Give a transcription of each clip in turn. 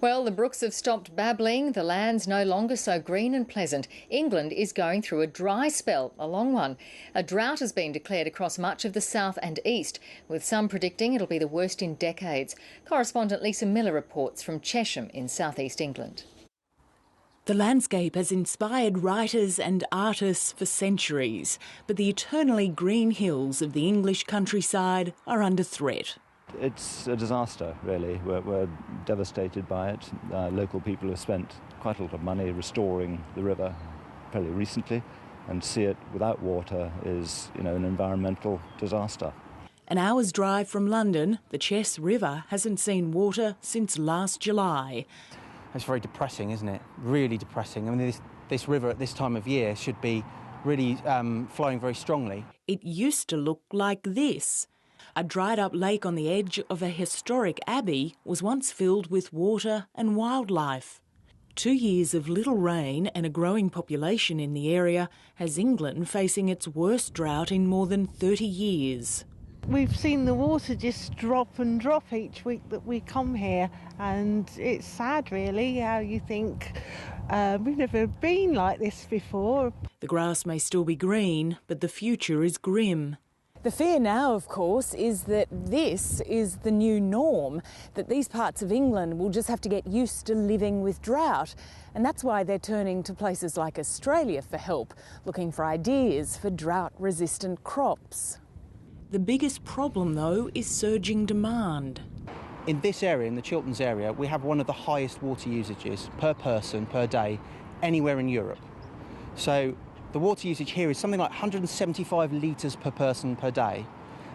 Well, the brooks have stopped babbling, the land's no longer so green and pleasant. England is going through a dry spell, a long one. A drought has been declared across much of the south and east, with some predicting it'll be the worst in decades. Correspondent Lisa Miller reports from Chesham in southeast England. The landscape has inspired writers and artists for centuries, but the eternally green hills of the English countryside are under threat. It's a disaster, really. We're devastated by it. Local people have spent quite a lot of money restoring the river fairly recently, and to see it without water is, an environmental disaster. An hour's drive from London, the Chess River hasn't seen water since last July. It's very depressing, isn't it? Really depressing. I mean, this river at this time of year should be really flowing very strongly. It used to look like this. A dried-up lake on the edge of a historic abbey was once filled with water and wildlife. 2 years of little rain and a growing population in the area has England facing its worst drought in more than 30 years. We've seen the water just drop and drop each week that we come here, and it's sad really how you think we've never been like this before. The grass may still be green, but the future is grim. The fear now, of course, is that this is the new norm, that these parts of England will just have to get used to living with drought. And that's why they're turning to places like Australia for help, looking for ideas for drought-resistant crops. The biggest problem, though, is surging demand. In this area, in the Chilterns area, we have one of the highest water usages per person per day anywhere in Europe. So the water usage here is something like 175 litres per person per day.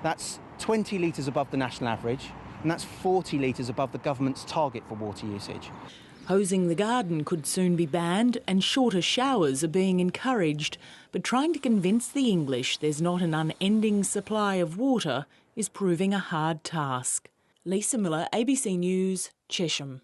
That's 20 litres above the national average, and that's 40 litres above the government's target for water usage. Hosing the garden could soon be banned and shorter showers are being encouraged, but trying to convince the English there's not an unending supply of water is proving a hard task. Lisa Miller, ABC News, Chesham.